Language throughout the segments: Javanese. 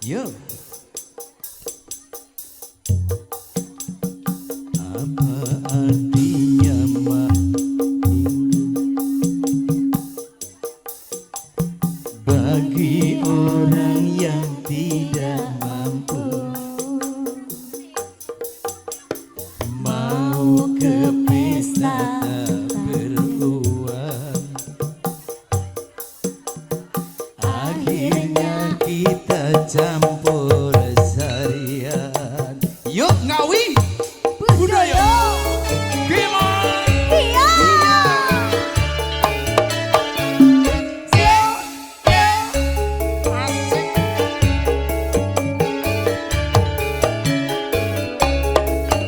Yo. Apa artinya bagi orang yang tidak mampu mau ke pesta tak beruang, akhirnya kita campur sarian. Yuk ngawi budaya gimana? Iya.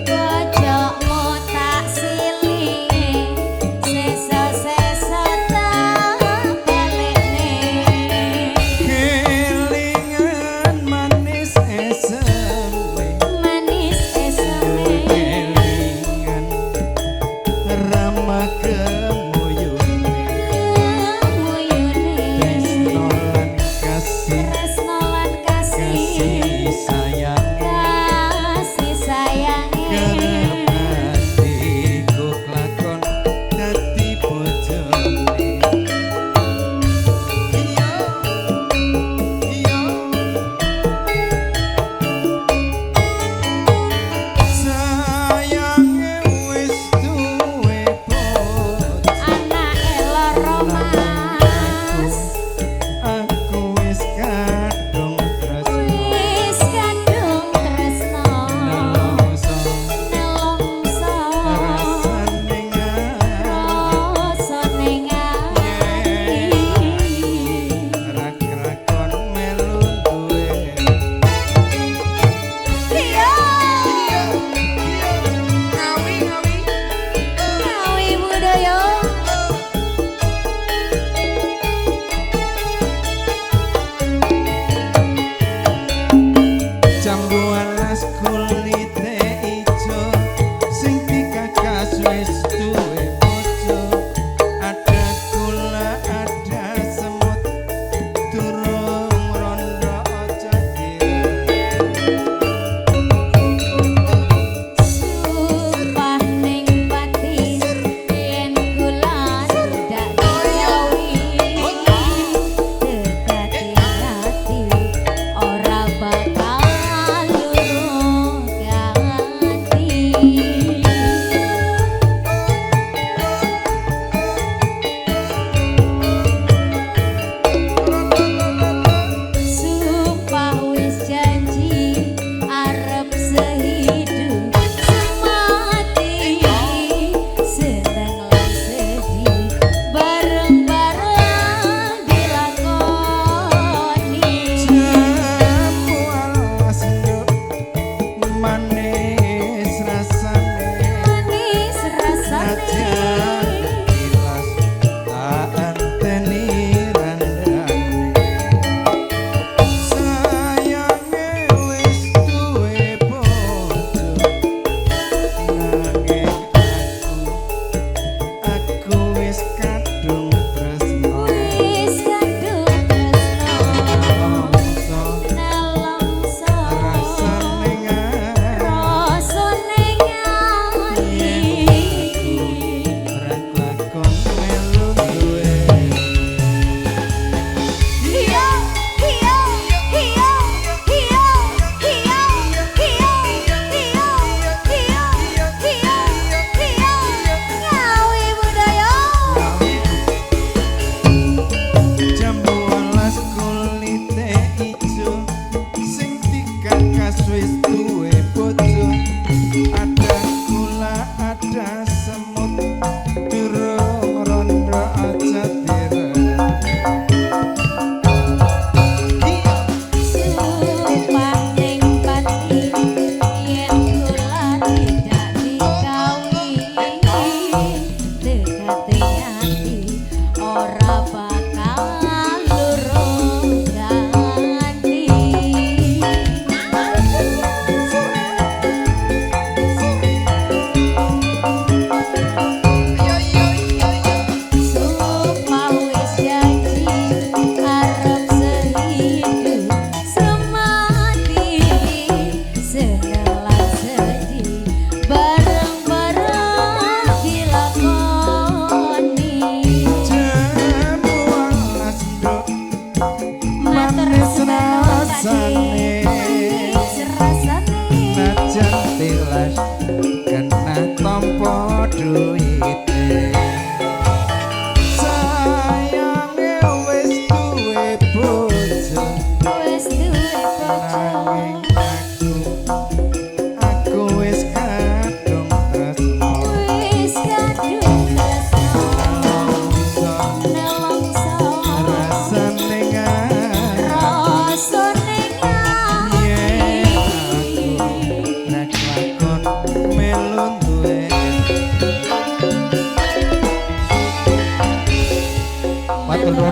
Pojokmu tak siling, sesa-sesa tak balikne. Kelingan manis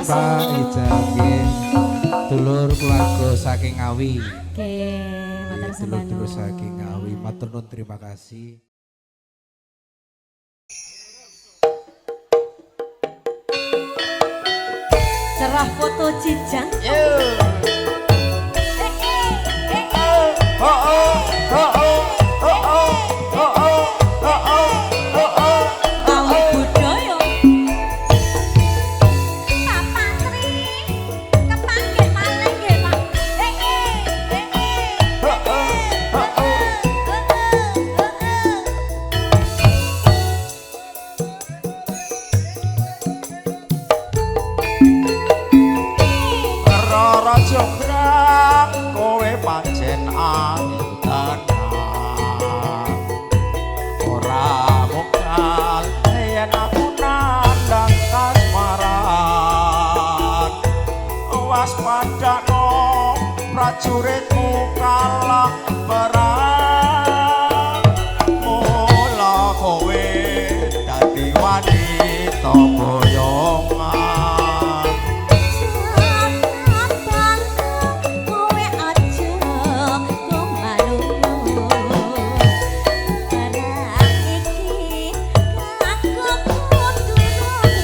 Pak Ica nggih. Dulur keluarga saking Ngawi. Nggih, matur sembah Dulur-dulur saking Ngawi. Matur nuwun terima kasih. cerah foto cijang. Prajuritmu kalah perang, mula kowe dadi wanita boyongan. Kowe aja kumalu, barang iki kanggo kudu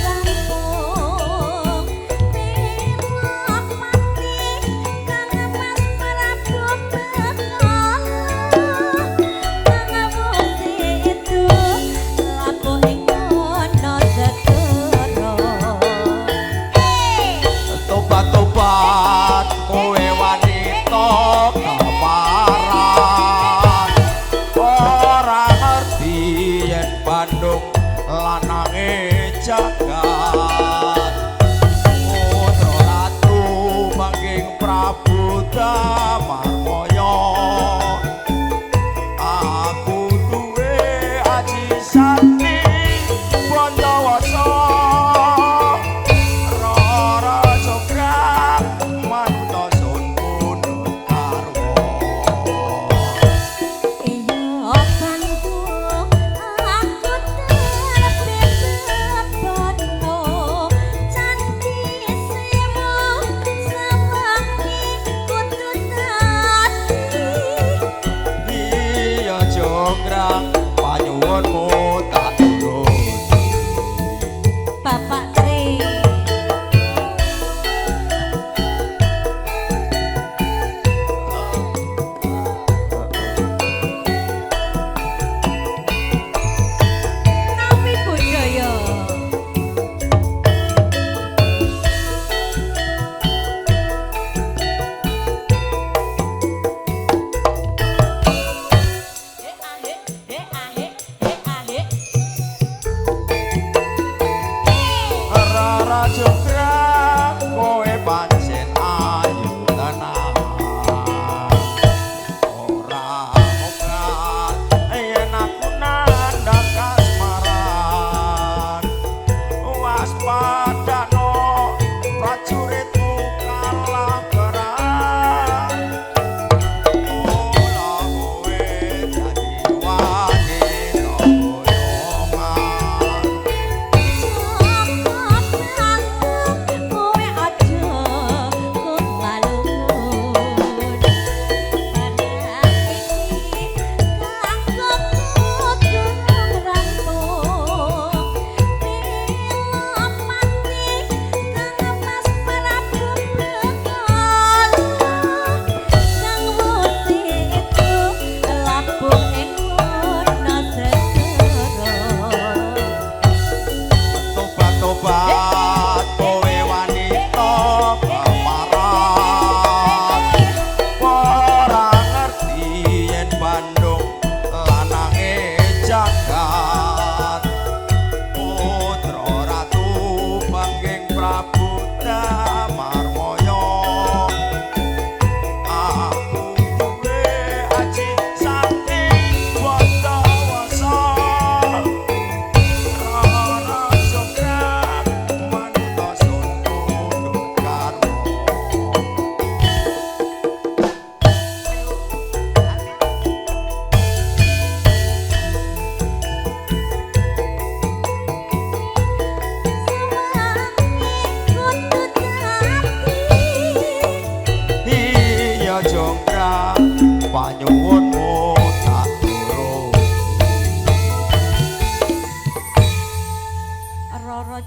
rampung. Pirang mati kang Mas Prabu bekal, kang itu laku ing kono segara. Tobat-tobat kowe wanita kamaran, ora ngerti yen Bandung lanange jagat. Putra ratu mangging Prabu Damarmaya, aku duwe aji sakti Bondowasa. Rara Jograk manut sun pundhut karwa. Iyo bantu aku terbit bono candi semu sawangi kudu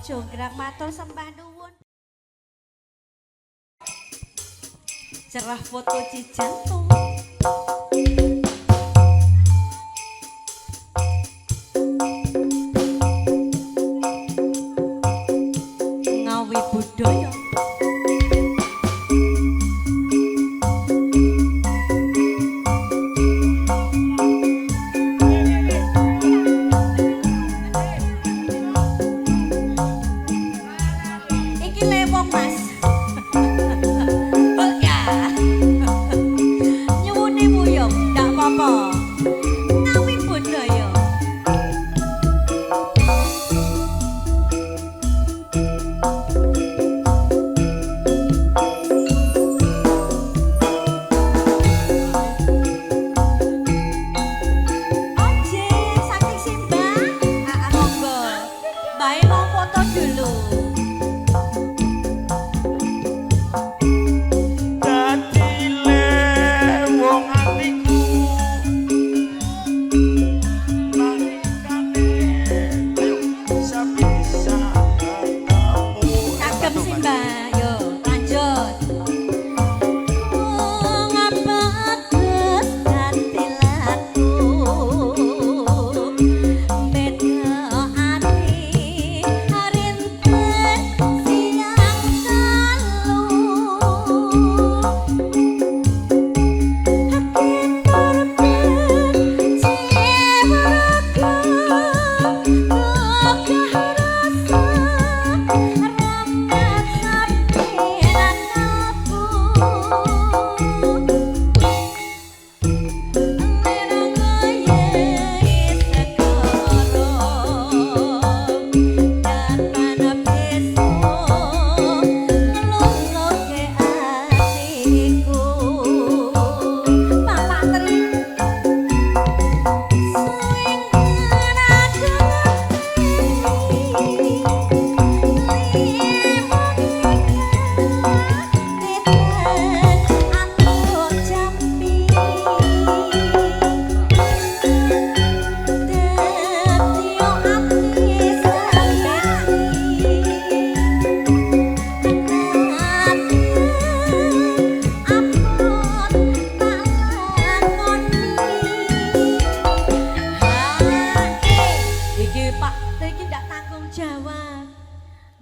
Jonggrang matur sembah nuwun. Cerah foto cijantung. Ngawi budaya. Iki lewong Mas. Oh ya. Nyuwune muyung, ndak apa-apa. Ngawi budaya. Oje, saking Simbah. Monggo. Bae mau foto dulu. Dadi lewong atiku nalikane ayo sabisa ketemu. Kagem Simbah, yo lanjut. Ngabagus ganti laku. Beda ati harinten siang kalu. Hakin korban jiwa raga gagah rasa ramat sampeyan aku.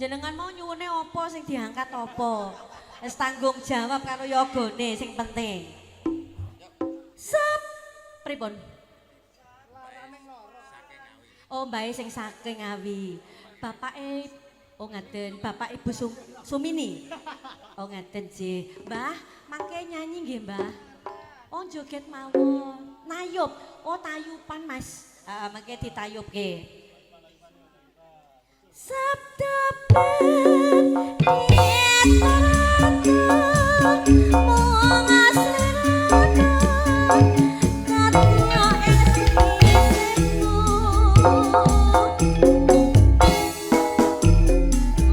Jenengan mau nyuwune apa sing diangkat apa? Wis tanggung jawab karo yogane sing penting. Sep. Pripun? Oh, mbae sing saking Ngawi. Bapake oh ngaten, Bapak Ibu Sumini. Oh ngaten nggih. Mbah, mangke nyanyi nggih, Mbah. Oh joget mawon. Nayup. Oh tayupan, Mas. Mangke ditayupke. Sabda ben dietarakan mung asrakan katya esriku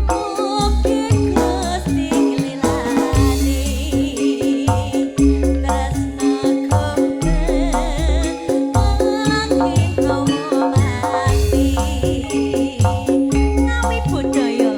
mugi Gusti nglilani tresna kemben angin kawa mati. Ngawi budaya.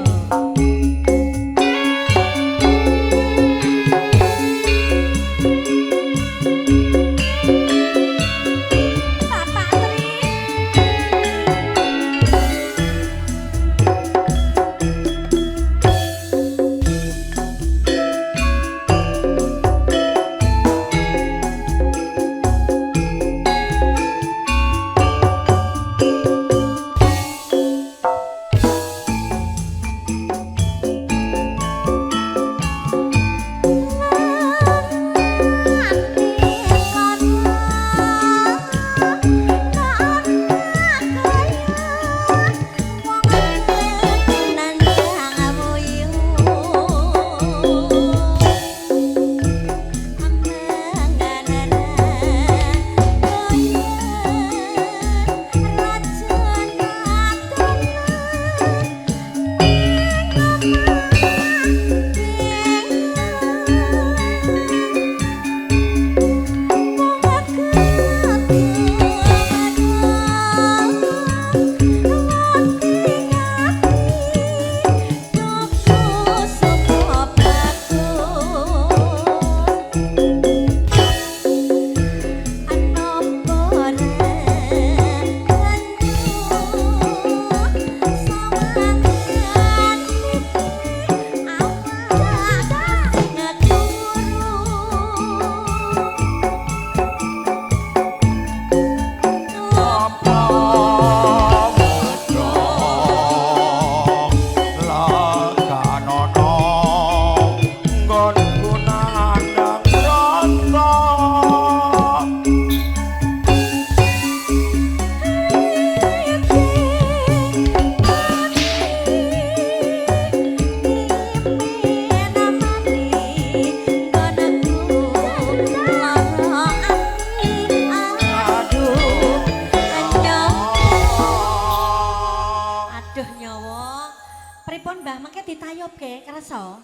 ditayubke kersa?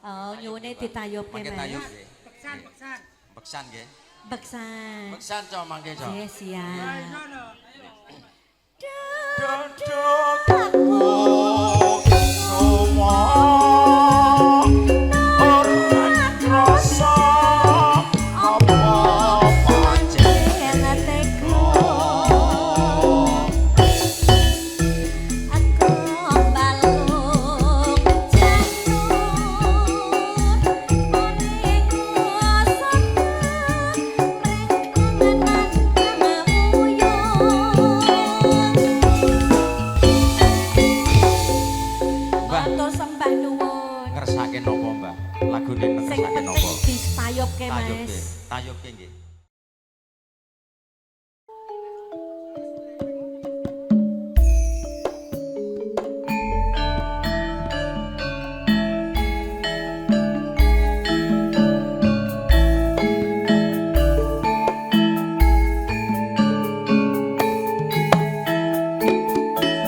Oh, nyuwune ditayubke Mangke Mas. tayub nggih. Beksan, beksan. Beksan nggih. Beksan. Beksan cok mangke cok. Nggih, siap. Dodok aku semua orang rasa apa pancen Hatiku aku balung janur muriku seneng rengkungan Mbah. Matur sembah nuwun. Ngersake napa Mbah? Lagune Sing ngersake penting napa? ditayubke Tayub nggih. Mas. Tayub nggih.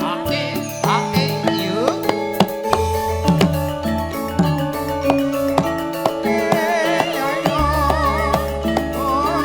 Oke, yuk. yo yo oh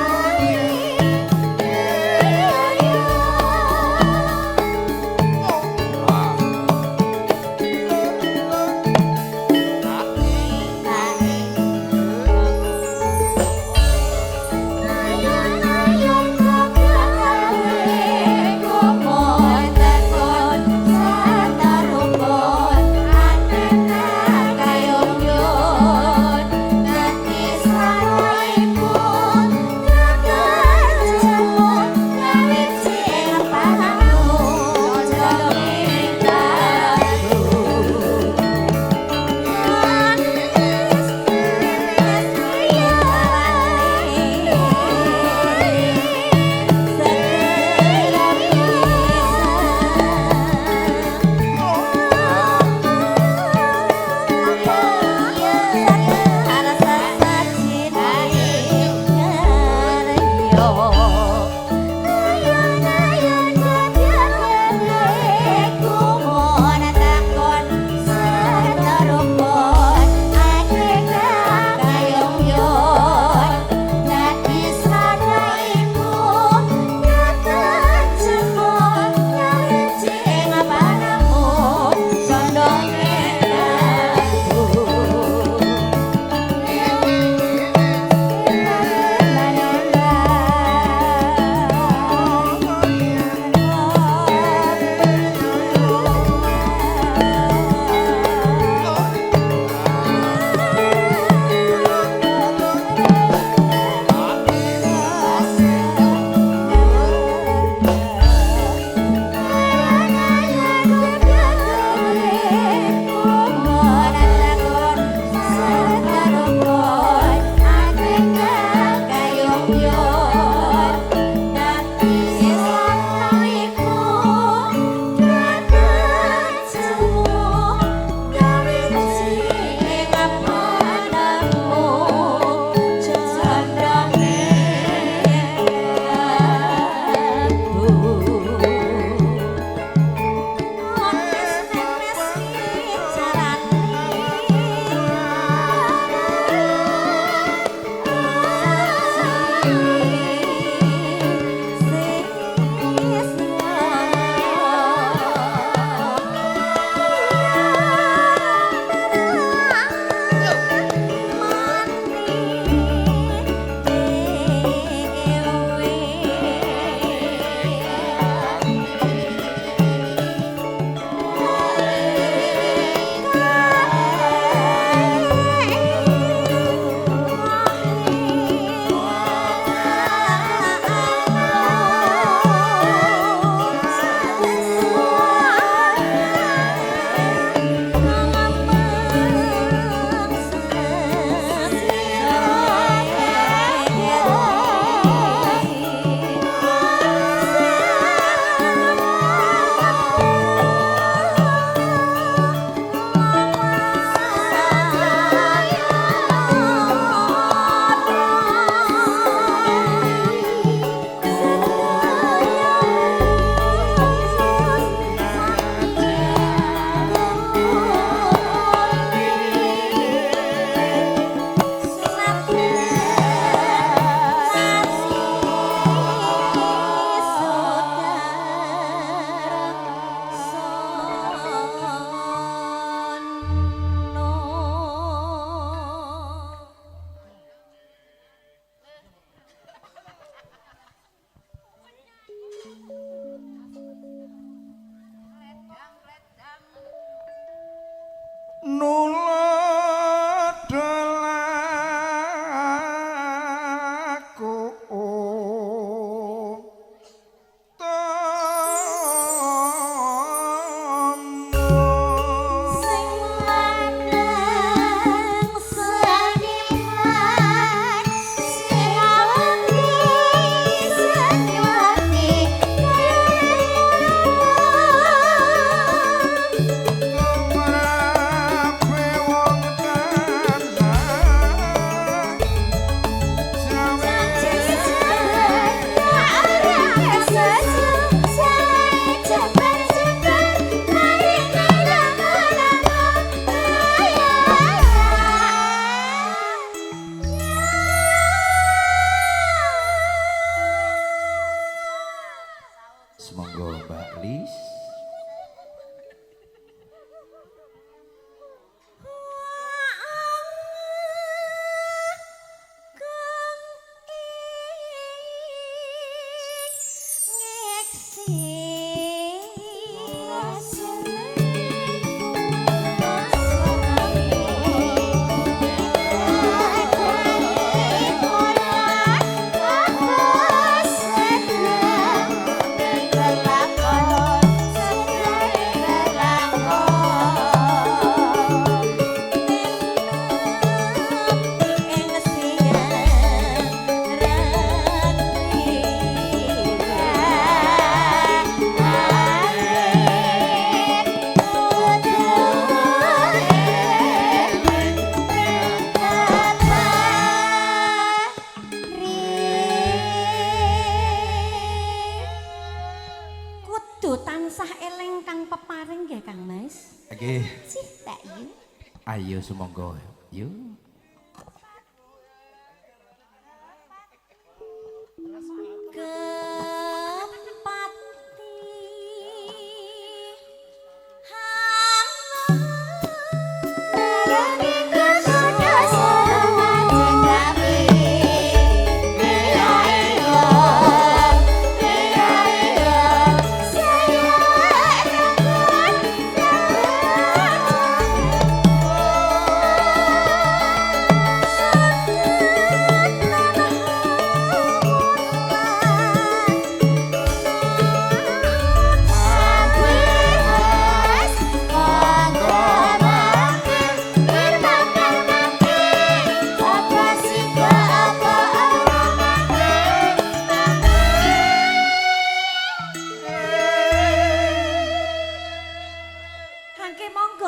Ayo sumangga. Yuk.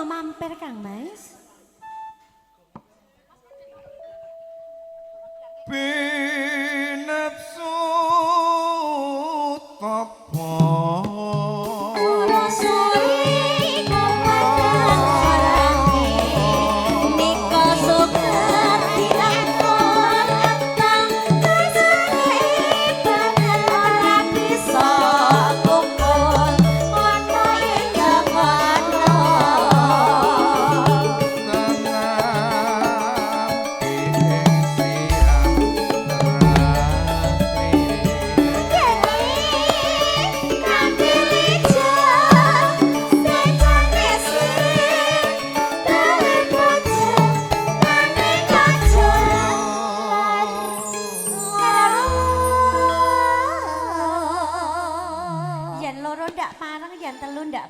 Mampir Kang Mas. Binepsu tapa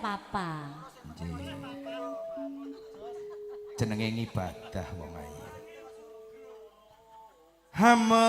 apa? Jenenge ngibadah wong ayu. Hama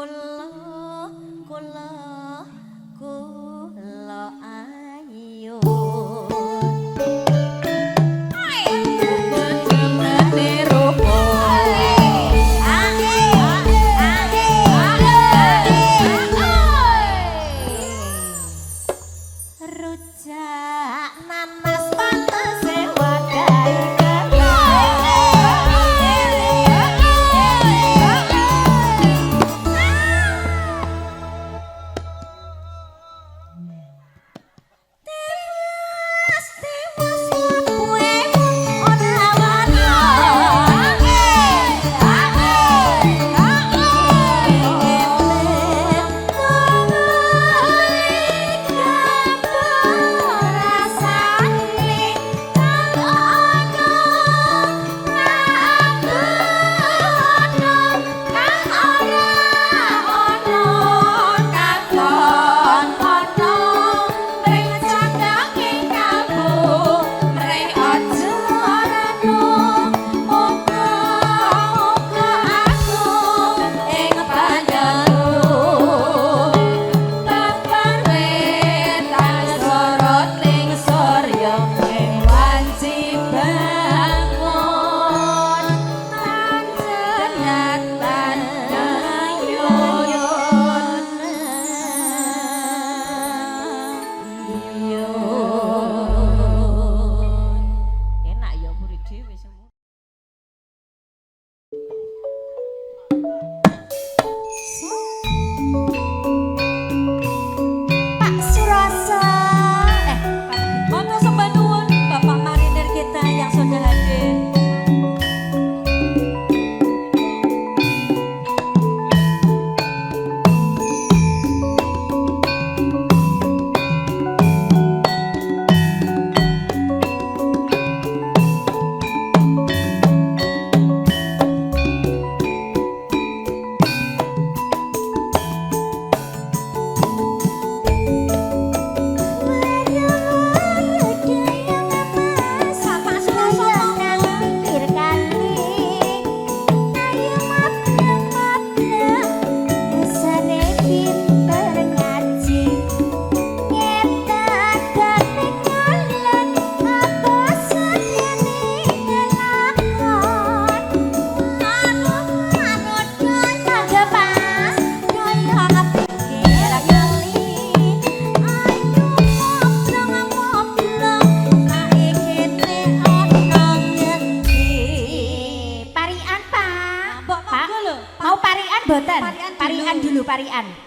kula kula kula ayu rujak nanas panase wadai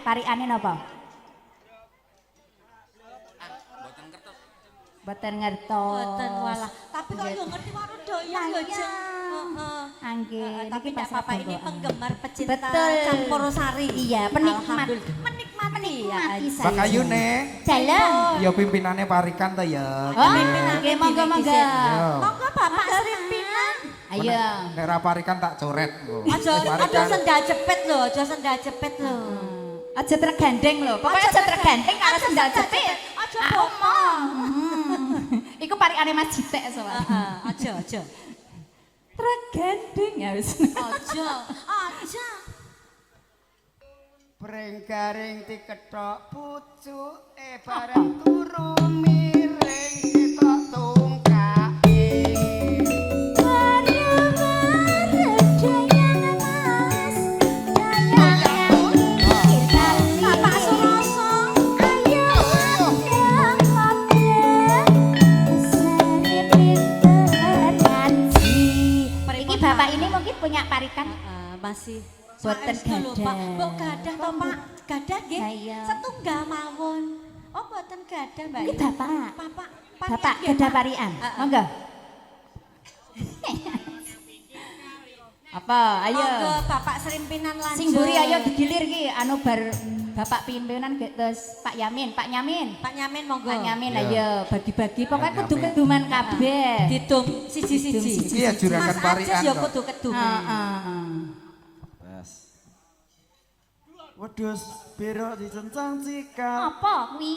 Pariane napa? Boten ngertos. Boten walah. Tapi kok yo ngerti karo doyan yo, Jeng. Heeh. Anggih. Tapi Pak Papa ini penggemar pecinta campur sari. Iya, penikmat. Menikmati saya. Pak Ayune. Dalam. Ya pimpinannya parikan ta ya. Oh, nggih monggo-monggo. Monggo Bapak Srimpinan. Ayo. Nek ra parikan tak coret. Aja sendal jepit lho, aja sendal jepit lho. Aja tergandeng lho, pokoknya aja tergandeng karo sendal jepit. Aja ngomong. Iku parikane Mas Jitek soalnya. Aja. Tergandeng ya wis. Aja. Brenggaring dikethok pucuke bareng turu miring ketok tungkake. Bapak ini mungkin punya parikan masih boten gadah. Mbok gadah to, Pak? Gadah nggih. Iya. Setunggal mawon. Oh, boten gadah, Mbak. Iki Bapak. Bapak nggih, gadah Pak. parian. Monggo. Apa? Ayo. Monggo Bapak Srimpinan lanjut. Sing mburi ayo digilir ki anu bar Bapak pimpinan terus Pak Yamin, Pak Nyamin. Pak Nyamin monggo. Pak Nyamin Iya. ayo bagi-bagi pokoknya Pak kudu Nyamin. keduman kabeh. Ditung siji-siji. Iya juragan Mas parikan Ajes ya kok. kudu kedung. Heeh. Wedhus biro dicencang cikal. Apa kuwi?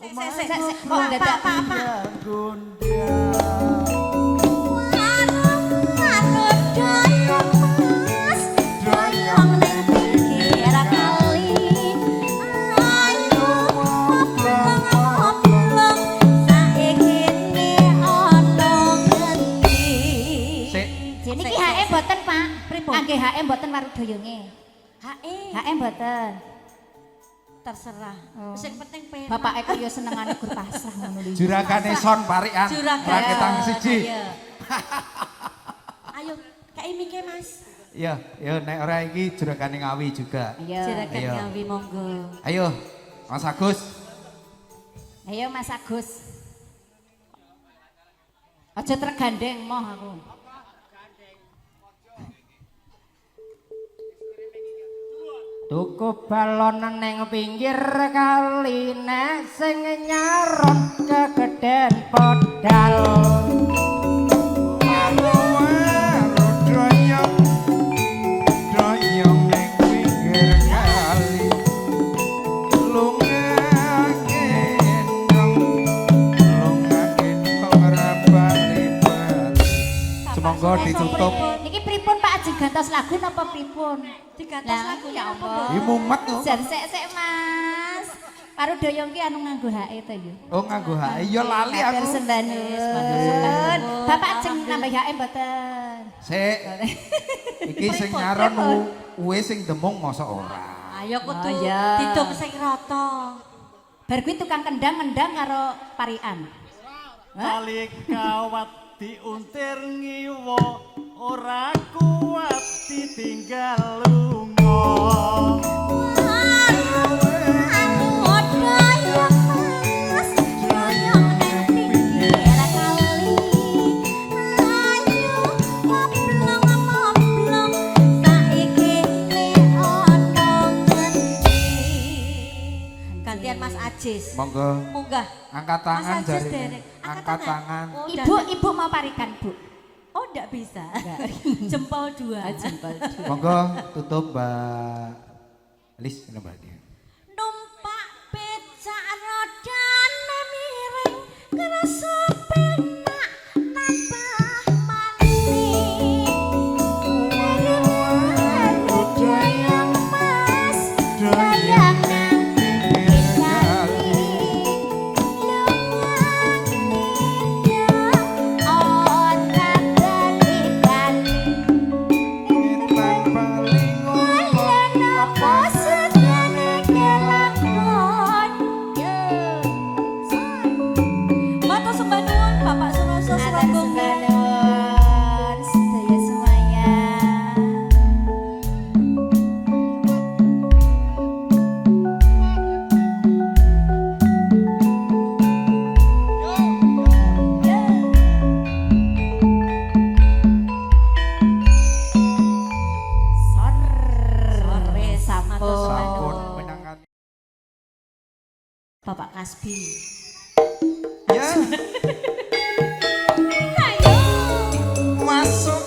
Sik. Oh, dadak. Yang gondang. Doyong ning pinggir kali. kangge HM mboten warudoyonge. HM mboten. Terserah. Oh. Sing penting penak. Bapake kok ya senengane gur pasrah ngono lho. Juragane son parikan. Raketan siji. Ayo, kayak mike Mas. Iya, ya nek ora iki juragane Ngawi juga. Iya. Juragan Ayo. Ngawi monggo. Ayo, Mas Agus. Ayo Mas Agus. Aja tergandeng moh aku. Tuku balon neng pinggir kali nek sing nyarot kegeden podal. Doyong neng pinggir kali. Lunga gendong. Lunga gendong ora bali-bali. Semonggo ditutup. Niki pripun Pak Ajeng gantos lagu napa pripun? Digantos Lah, lagu ya apa, Allah. Bu? Iki mumet lho. Jan sek Mas. Karo doyong ki anu nganggo HE to ya. Oh nganggo HE ya lali Matur aku. sembanun. Bapak ajeng nambah HE mboten. Sik. Iki sing nyaron uwe sing demung mosok ora. Ayo kudu Oh, iya. didum sing rata. Bar kuwi tukang kendang ngendang karo parian. Kali kawat diuntir ngiwo ora kuat ditinggal lunga. Gantian Mas Ajis. Monggo Munggah. angkat tangan Mas Ajis jari. derek. Angkat tangan. Oh, Ibu mau parikan, Bu. Oh, enggak bisa. Jempol dua. Monggo tutup Mbak Lis ini Mbak dia. Numpak becak rodane miring kerasa penak nambah maning. Doyong Mas, doyong nang pinggir kali. Lunga Ngitan paling ngomong apa sedane kelakon. Matur sembah nuwun Bapak Suroso Surabaya. Sedaya semuanya. Sore sampun. sampun menangkan. Bapak Kasbi. Ya. Masuk.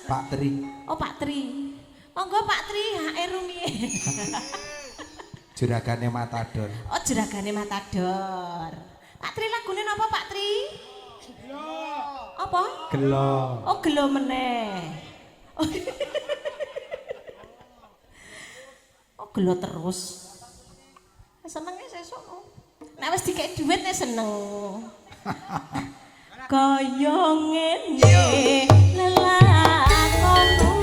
Pak Tri. Oh Pak Tri. Monggo Pak Tri, HR rumiyin. Juragane Matador. Oh juragane Matador. Pak Tri lagune napa Pak Tri? Apa? Gelo. Oh gelo meneh. Oh gelo terus. Senenge sesuk. Nek wis dikek dhuwit nek seneng. Kaya ngene lelakonmu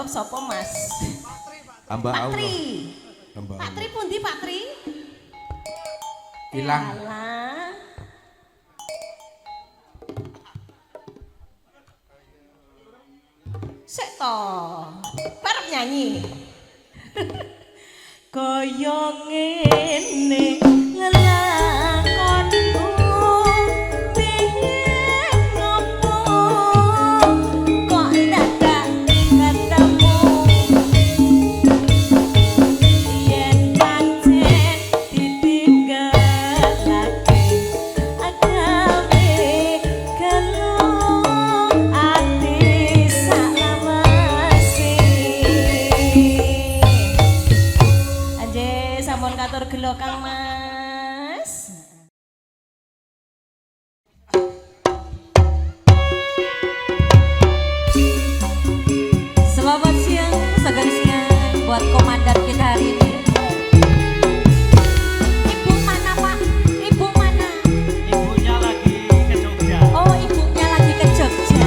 sapa Mas? Hamba Pak Allah. Tri. Hamba Pak Tri Allah. pundi Pak Tri? Hilang. Alah. Sik to. Barep nyanyi. Kaya ngene lelakonku biyen ngopo kok dadak ketemu yen pancen ditinggalake agawe gelo ati salamase anje sampun katur gelo Kang Mas. Selamat siang, segar siang buat komandan kita hari ini. Ibu mana Pak? Ibu mana? Ibunya lagi ke Jogja. Oh ibunya lagi ke Jogja.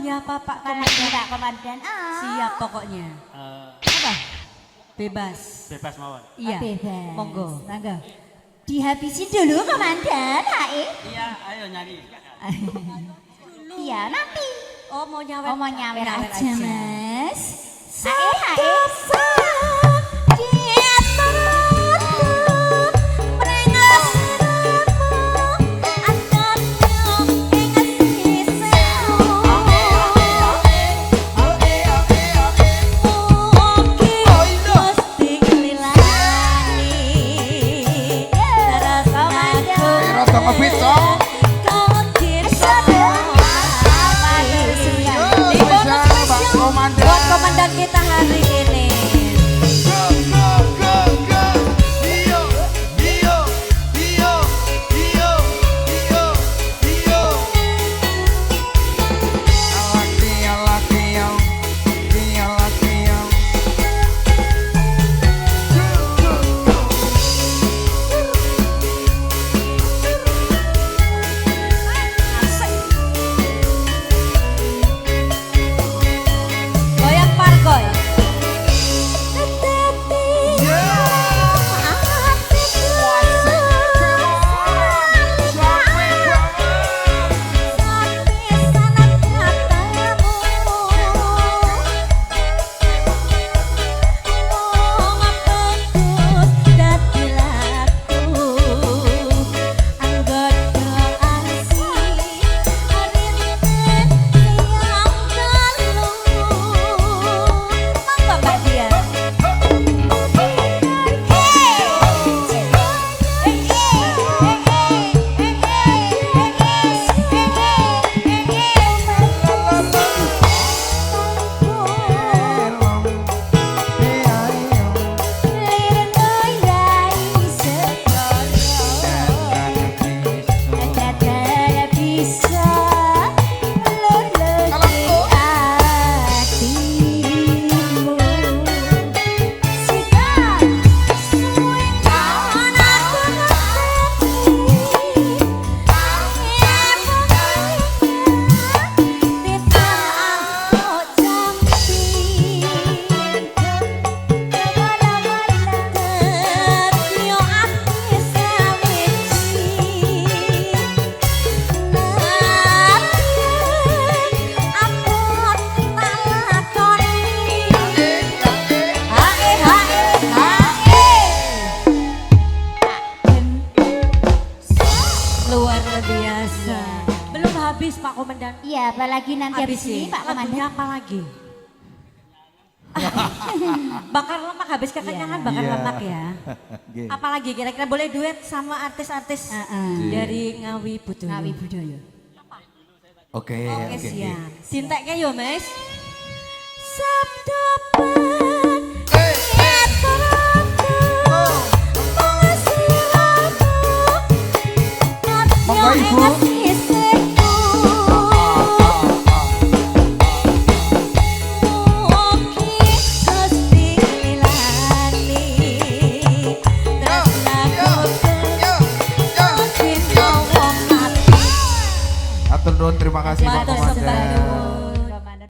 maunya apa Pak Komandan, Komandan? Pak Komandan. Ah. Siap pokoknya. Apa? Bebas. Bebas mawon. Iya. Bebas. Monggo. Monggo. Dihabisin dulu Komandan, Hae. Iya, ayo nyanyi. Iya, nanti. Oh mau nyawer. Oh, mau nyawer Nyawer aja, aja. Mas. Hae, Hae. Rada ngebit toh. Spesial Pak Komandan. Buat komandan kita hari ini. Alaki alaki yang alaki yang. Goyang pargoy. Luar biasa. Belum habis Pak Komandan. Iya, apalagi nanti habis ini Pak Lagunya Komandan. apa lagi? Bakar lemak, habis kekenyangan bakar Iya. lemak ya. Nggih. Apalagi kira-kira boleh duet sama artis-artis dari Ngawi Budaya. Ngawi budaya. Oke Oke, oke. siap. Sinteknya yo Mas. Sabda Monggo Ibu. Atur nuwun, terima kasih Pak Matur Komandan. sembah nuwun.